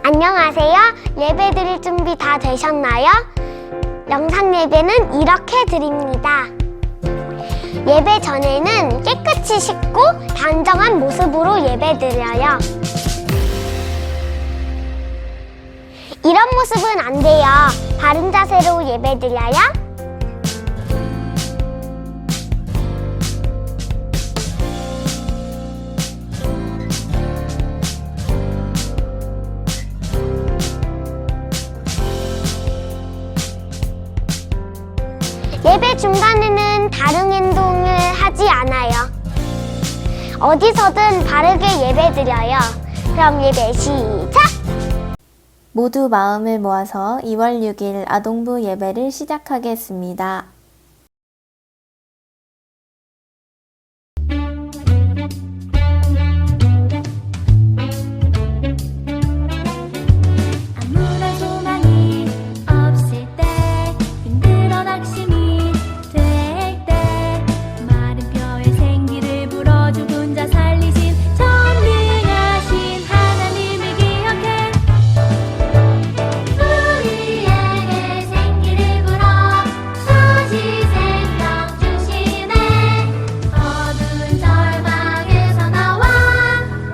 안녕하세요. 예배 드릴 준비 다 되셨나요? 영상 예배는 이렇게 드립니다. 예배 전에는 깨끗이 씻고 단정한 모습으로 예배 드려요. 이런 모습은 안 돼요. 바른 자세로 예배 드려요. 예배 중간에는 다른 행동을 하지 않아요. 어디서든 바르게 예배 드려요. 그럼 예배 시작! 모두 마음을 모아서 2월 6일 아동부 예배를 시작하겠습니다. 아무런 소망이 없을 때, 힘들어 낙심이 될 때, 마른 뼈에 생기를 불어 죽은 자 살리신 전능하신 하나님을 기억해. 우리에게 생기를 불어 다시 생명 주시네. 어두운 절망에서 나와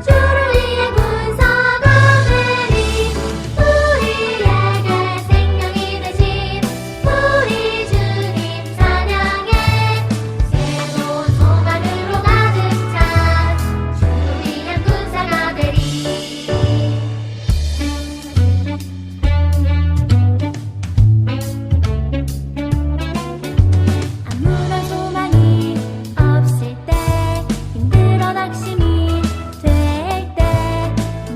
주를 위해 군사가 되리. 우리에게 생명이 되신 우리 주님 찬양해. 새로운 소망으로 가득 찬 주를 위한 군사가 되리. 아무런 소망이 없을 때, 힘들어 낙심이 될 때,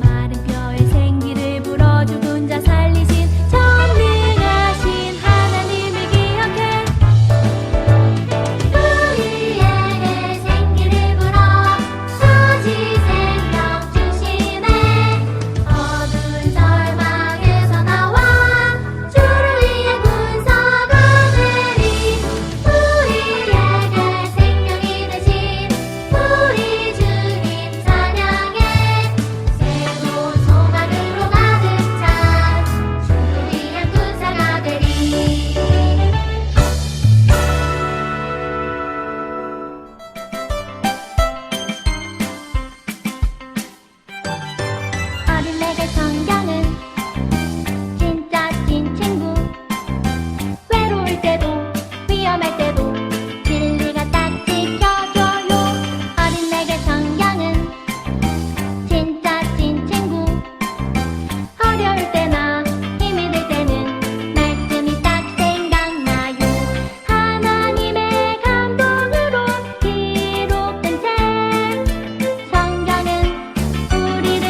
마른 뼈에 생기를 불어 죽은 자 살리신 전능하신 하나님을 기억해. 우리에게 생기를 불어 다시 생명 주시네. 어두운 절망에서 나와 주를 위해 군사가 되리. 우리에게 생명이 되신 우리 주님 찬양해. 새로운 소망으로 가득 찬 주를 위한 군사가 되리. 어린애들 성경은 진짜 찐 친구. 외로울 때도 위험할 때도 진리가 딱 지켜줘요. 어린애들 성경은 진짜 찐 친구. 어려울 때나 힘이 들 때는 말씀이 딱 생각나요. 하나님의 감동으로 기록된 책 성경은 우리를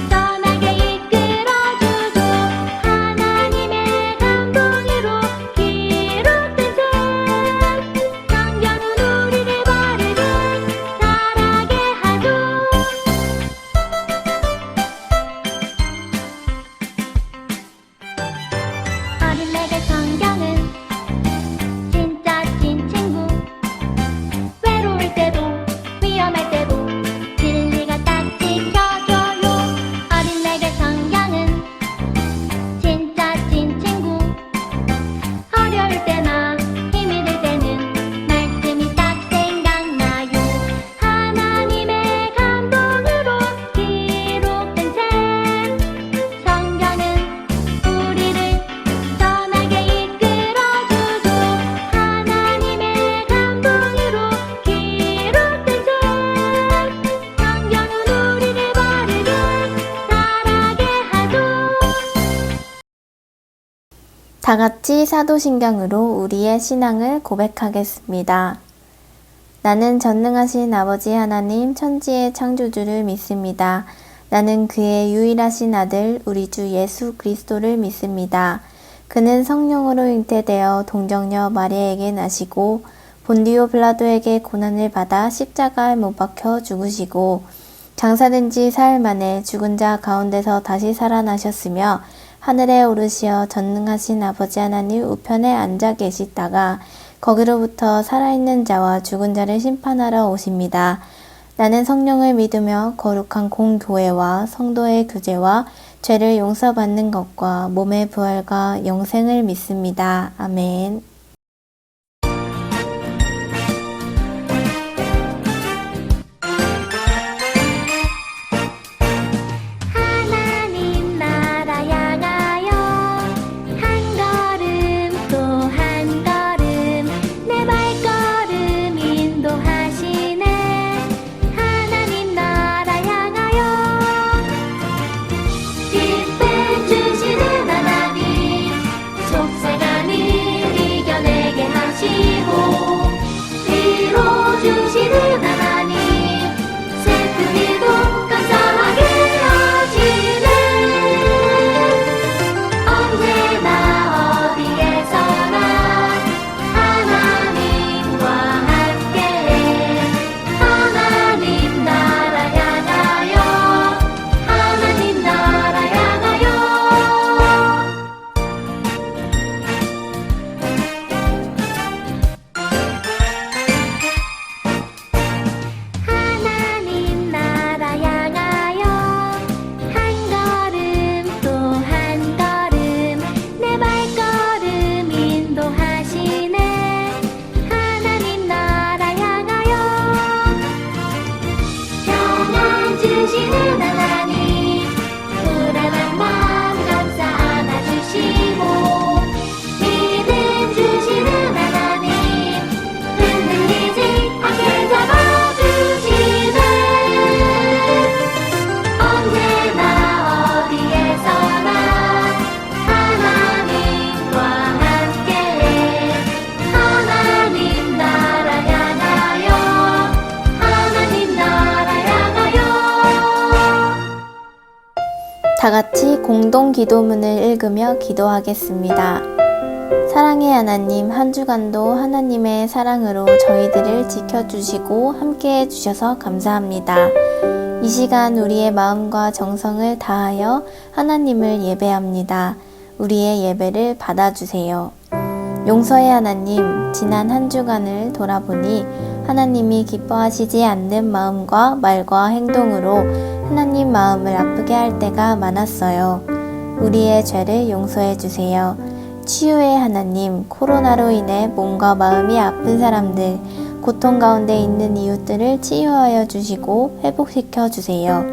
선하게 이끌어주죠. 하나님의 감동으로 기록된 책 성경은 우리를 바르게 자라게 하죠. 어린애들 성경은 진짜 찐 친구. 외로울 때도 위험할 때도 진리가 딱 지켜줘요. 어린애들 성경은 진짜 찐 친구. 어려울 때나 힘이 들 때는 말씀이 딱 생각나요. 하나님의 감동으로 기록된 책 성경은 우리를 선하게 이끌어주죠. 하나님의 감동으로 기록된 책 성경은 우리를 바르게 자라게 하죠. 다 같이 사도신경으로 우리의 신앙을 고백하겠습니다. 나는 전능하신 아버지 하나님 천지의 창조주를 믿습니다. 나는 그의 유일하신 아들 우리 주 예수 그리스도를 믿습니다. 그는 성령으로 잉태되어 동정녀 마리아에게 나시고 본디오 빌라도에게 고난을 받아 십자가에 못 박혀 죽으시고 장사된 지 사흘 만에 죽은 자 가운데서 다시 살아나셨으며 하늘에 오르시어 전능하신 아버지 하나님 우편에 앉아 계시다가 거기로부터 살아있는 자와 죽은 자를 심판하러 오십니다. 나는 성령을 믿으며 거룩한 공교회와 성도의 교제와 죄를 용서받는 것과 몸의 부활과 영생을 믿습니다. 아멘. 하나님 나라 향하여 한 걸음 또 한 걸음 내 발걸음 인도하시네. 하나님 나라 향하여 기쁨 주시는 하나님, 속상한 일 이겨내게 하시고 위로 주시는 하나님, 슬픈 일도 감사하게 하시네. 언제나 어디에서나 하나님과 함께 하나님 나라 향하여 하나님 나라 향하여 하나님 나라 향하여 한 걸음 또 한 걸음 내 발걸음 인도하시네. 하나님 나라 향하여 평안 주시는 하나님, 불안한 마음 감사 안아주시고 믿음 주시는 하나님, 흔들리지 않게 잡아주시네. 언제나 어디에서나 하나님과 함께 하나님 나라 향하여 하나님 나라 향하여 다 같이 공동 기도문을 읽으며 기도하겠습니다. 사랑의 하나님, 한 주간도 하나님의 사랑으로 저희들을 지켜주시고 함께해 주셔서 감사합니다. 이 시간 우리의 마음과 정성을 다하여 하나님을 예배합니다. 우리의 예배를 받아주세요. 용서의 하나님, 지난 한 주간을 돌아보니 하나님이 기뻐하시지 않는 마음과 말과 행동으로 하나님 마음을 아프게 할 때가 많았어요. 우리의 죄를 용서해 주세요. 치유의 하나님, 코로나로 인해 몸과 마음이 아픈 사람들, 고통 가운데 있는 이웃들을 치유하여 주시고 회복시켜 주세요.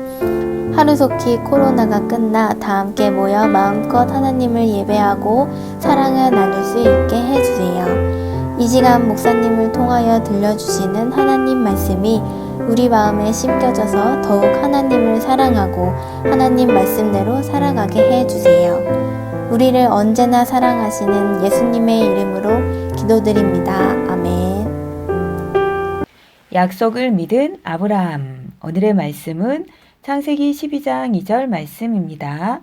하루속히 코로나가 끝나 다 함께 모여 마음껏 하나님을 예배하고 사랑을 나눌 수 있게 해주세요. 이 시간 목사님을 통하여 들려주시는 하나님 말씀이 우리 마음에 심겨져서 더욱 하나님을 사랑하고 하나님 말씀대로 살아가게 해주세요. 우리를 언제나 사랑하시는 예수님의 이름으로 기도드립니다. 아멘. 약속을 믿은 아브라함. 오늘의 말씀은 창세기 12장 2절 말씀입니다.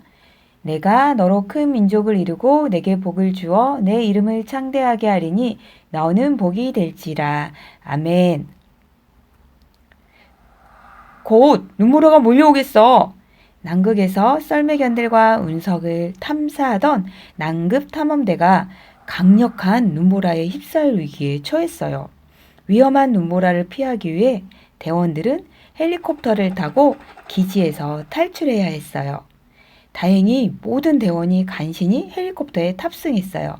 내가 너로 큰 민족을 이루고 내게 복을 주어 내 이름을 창대하게 하리니 너는 복이 될지라. 아멘. 곧 눈보라가 몰려오겠어. 남극에서 썰매견들과 운석을 탐사하던 남극 탐험대가 강력한 눈보라에 휩싸일 위기에 처했어요. 위험한 눈보라를 피하기 위해 대원들은 헬리콥터를 타고 기지에서 탈출해야 했어요. 다행히 모든 대원이 간신히 헬리콥터에 탑승했어요.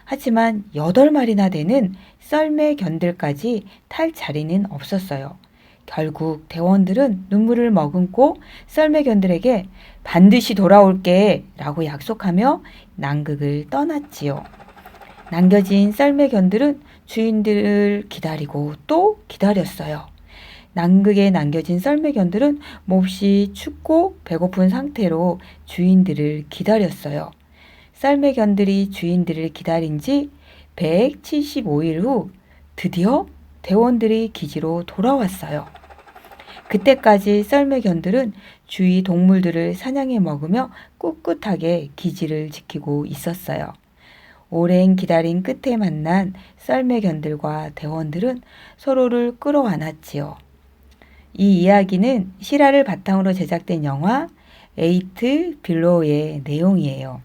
하지만 8마리나 되는 썰매견들까지 탈 자리는 없었어요. 결국 대원들은 눈물을 머금고 썰매견들에게 반드시 돌아올게 라고 약속하며 남극을 떠났지요. 남겨진 썰매견들은 주인들을 기다리고 또 기다렸어요. 남극에 남겨진 썰매견들은 몹시 춥고 배고픈 상태로 주인들을 기다렸어요. 썰매견들이 주인들을 기다린 지 175일 후 드디어 대원들이 기지로 돌아왔어요. 그때까지 썰매견들은 주위 동물들을 사냥해 먹으며 꿋꿋하게 기지를 지키고 있었어요. 오랜 기다림 끝에 만난 썰매견들과 대원들은 서로를 끌어안았지요. 이 이야기는 실화를 바탕으로 제작된 영화 에이트 빌로우의 내용이에요.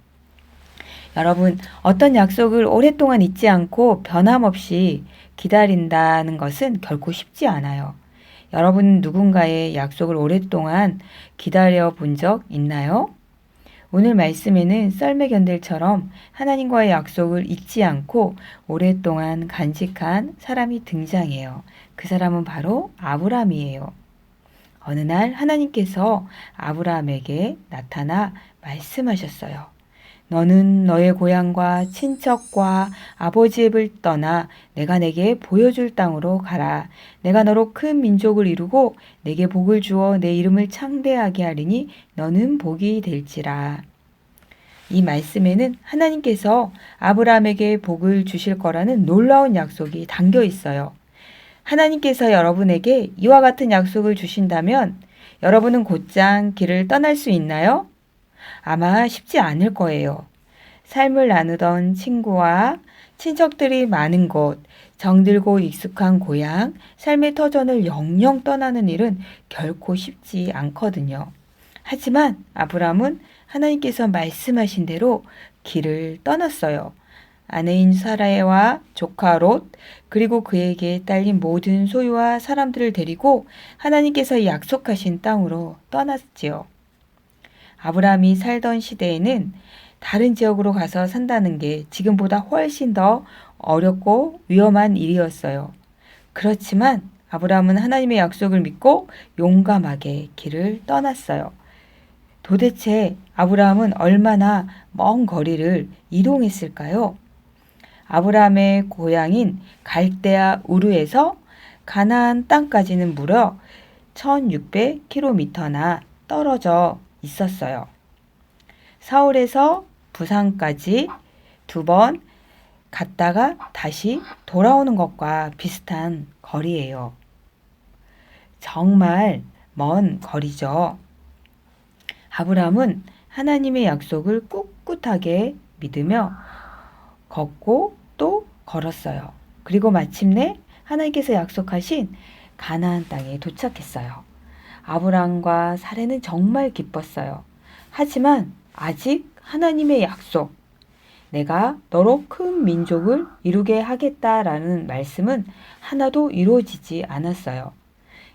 여러분, 어떤 약속을 오랫동안 잊지 않고 변함없이 기다린다는 것은 결코 쉽지 않아요. 여러분 누군가의 약속을 오랫동안 기다려 본 적 있나요? 오늘 말씀에는 썰매견들처럼 하나님과의 약속을 잊지 않고 오랫동안 간직한 사람이 등장해요. 그 사람은 바로 아브라함이에요. 어느 날 하나님께서 아브라함에게 나타나 말씀하셨어요. 너는 너의 고향과 친척과 아버지의 집을 떠나 내가 내게 보여줄 땅으로 가라. 내가 너로 큰 민족을 이루고 내게 복을 주어 내 이름을 창대하게 하리니 너는 복이 될지라. 이 말씀에는 하나님께서 아브라함에게 복을 주실 거라는 놀라운 약속이 담겨 있어요. 하나님께서 여러분에게 이와 같은 약속을 주신다면 여러분은 곧장 길을 떠날 수 있나요? 아마 쉽지 않을 거예요. 삶을 나누던 친구와 친척들이 많은 곳, 정들고 익숙한 고향, 삶의 터전을 영영 떠나는 일은 결코 쉽지 않거든요. 하지만 아브라함은 하나님께서 말씀하신 대로 길을 떠났어요. 아내인 사라와 조카 롯, 그리고 그에게 딸린 모든 소유와 사람들을 데리고 하나님께서 약속하신 땅으로 떠났지요. 아브라함이 살던 시대에는 다른 지역으로 가서 산다는 게 지금보다 훨씬 더 어렵고 위험한 일이었어요. 그렇지만 아브라함은 하나님의 약속을 믿고 용감하게 길을 떠났어요. 도대체 아브라함은 얼마나 먼 거리를 이동했을까요? 아브라함의 고향인 갈대아 우르에서 가나안 땅까지는 무려 1600km나 떨어져 있었어요. 서울에서 부산까지 2번 갔다가 다시 돌아오는 것과 비슷한 거리예요. 정말 먼 거리죠. 아브라함은 하나님의 약속을 꿋꿋하게 믿으며 걷고 또 걸었어요. 그리고 마침내 하나님께서 약속하신 가나안 땅에 도착했어요. 아브라함과 사레는 정말 기뻤어요. 하지만 아직 하나님의 약속, 내가 너로 큰 민족을 이루게 하겠다라는 말씀은 하나도 이루어지지 않았어요.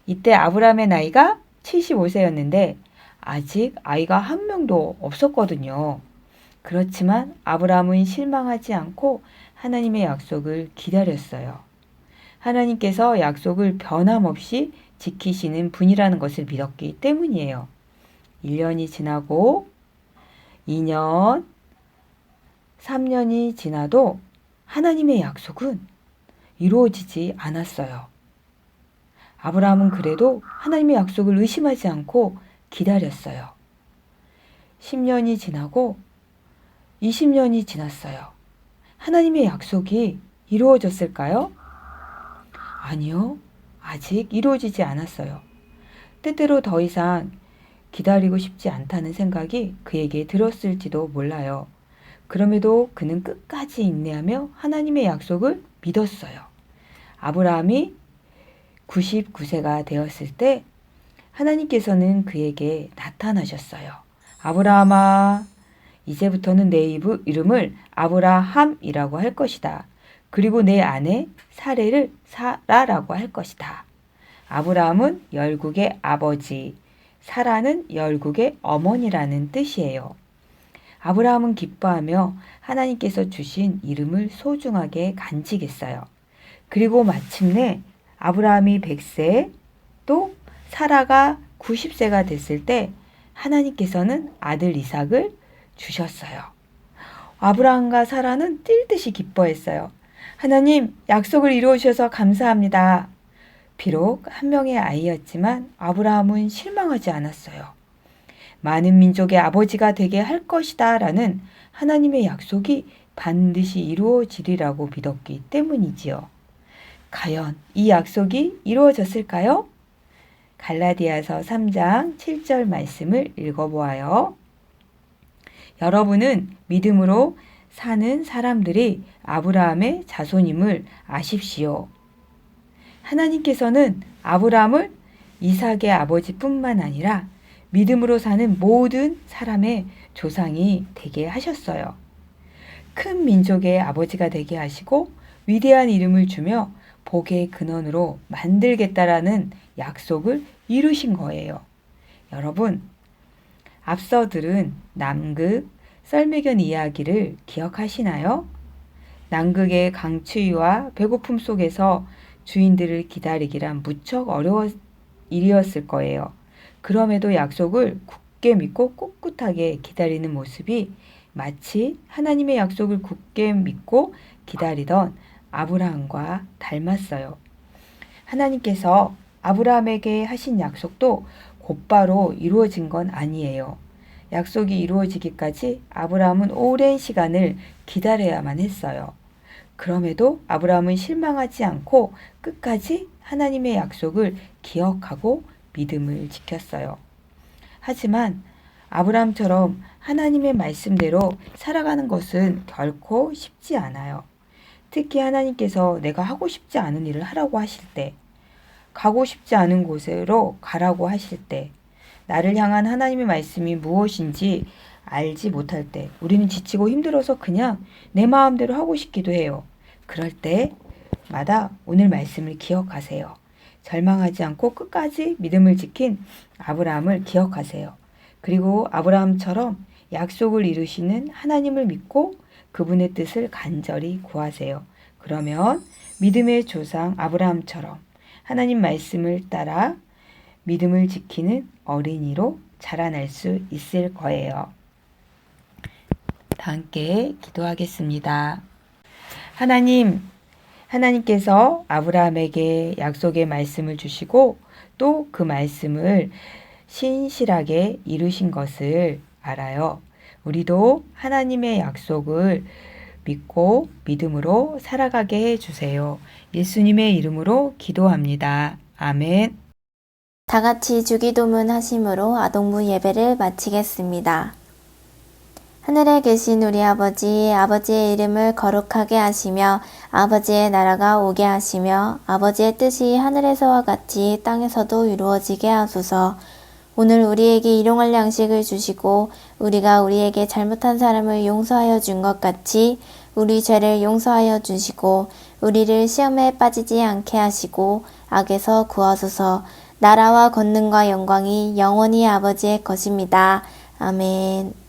이때 아브라함의 나이가 75세였는데 아직 아이가 한 명도 없었거든요. 그렇지만 아브라함은 실망하지 않고 하나님의 약속을 기다렸어요. 하나님께서 약속을 변함없이 지키시는 분이라는 것을 믿었기 때문이에요. 1년이 지나고 2년, 3년이 지나도 하나님의 약속은 이루어지지 않았어요. 아브라함은 그래도 하나님의 약속을 의심하지 않고 기다렸어요. 10년이 지나고 20년이 지났어요. 하나님의 약속이 이루어졌을까요? 아니요. 아직 이루어지지 않았어요. 때때로 더 이상 기다리고 싶지 않다는 생각이 그에게 들었을지도 몰라요. 그럼에도 그는 끝까지 인내하며 하나님의 약속을 믿었어요. 아브라함이 99세가 되었을 때 하나님께서는 그에게 나타나셨어요. 아브라함아, 이제부터는 내 이름을 아브라함이라고 할 것이다. 그리고 내 아내 사레를 사라라고 할 것이다. 아브라함은 열국의 아버지, 사라는 열국의 어머니라는 뜻이에요. 아브라함은 기뻐하며 하나님께서 주신 이름을 소중하게 간직했어요. 그리고 마침내 아브라함이 100세, 또 사라가 90세가 됐을 때 하나님께서는 아들 이삭을 주셨어요. 아브라함과 사라는 뛸 듯이 기뻐했어요. 하나님, 약속을 이루어 주셔서 감사합니다. 비록 한 명의 아이였지만 아브라함은 실망하지 않았어요. 많은 민족의 아버지가 되게 할 것이다 라는 하나님의 약속이 반드시 이루어지리라고 믿었기 때문이지요. 과연 이 약속이 이루어졌을까요? 갈라디아서 3장 7절 말씀을 읽어보아요. 여러분은 믿음으로 사는 사람들이 아브라함의 자손임을 아십시오. 하나님께서는 아브라함을 이삭의 아버지뿐만 아니라 믿음으로 사는 모든 사람의 조상이 되게 하셨어요. 큰 민족의 아버지가 되게 하시고 위대한 이름을 주며 복의 근원으로 만들겠다라는 약속을 이루신 거예요. 여러분, 앞서 들은 남극 썰매견 이야기를 기억하시나요? 남극의 강추위와 배고픔 속에서 주인들을 기다리기란 무척 어려운 일이었을 거예요. 그럼에도 약속을 굳게 믿고 꿋꿋하게 기다리는 모습이 마치 하나님의 약속을 굳게 믿고 기다리던 아브라함과 닮았어요. 하나님께서 아브라함에게 하신 약속도 곧바로 이루어진 건 아니에요. 약속이 이루어지기까지 아브라함은 오랜 시간을 기다려야만 했어요. 그럼에도 아브라함은 실망하지 않고 끝까지 하나님의 약속을 기억하고 믿음을 지켰어요. 하지만 아브라함처럼 하나님의 말씀대로 살아가는 것은 결코 쉽지 않아요. 특히 하나님께서 내가 하고 싶지 않은 일을 하라고 하실 때, 가고 싶지 않은 곳으로 가라고 하실 때, 나를 향한 하나님의 말씀이 무엇인지 알지 못할 때, 우리는 지치고 힘들어서 그냥 내 마음대로 하고 싶기도 해요. 그럴 때마다 오늘 말씀을 기억하세요. 절망하지 않고 끝까지 믿음을 지킨 아브라함을 기억하세요. 그리고 아브라함처럼 약속을 이루시는 하나님을 믿고 그분의 뜻을 간절히 구하세요. 그러면 믿음의 조상 아브라함처럼 하나님 말씀을 따라 믿음을 지키는 어린이로 자라날 수 있을 거예요. 다 함께 기도하겠습니다. 하나님께서 아브라함에게 약속의 말씀을 주시고 또 그 말씀을 신실하게 이루신 것을 알아요. 우리도 하나님의 약속을 믿고 믿음으로 살아가게 해주세요. 예수님의 이름으로 기도합니다. 아멘. 다 같이 주기도문 하심으로 아동부 예배를 마치겠습니다. 하늘에 계신 우리 아버지, 아버지의 이름을 거룩하게 하시며 아버지의 나라가 오게 하시며 아버지의 뜻이 하늘에서와 같이 땅에서도 이루어지게 하소서. 오늘 우리에게 일용할 양식을 주시고 우리가 우리에게 잘못한 사람을 용서하여 준 것 같이 우리 죄를 용서하여 주시고 우리를 시험에 빠지지 않게 하시고 악에서 구하소서. 나라와 권능과 영광이 영원히 아버지의 것입니다. 아멘.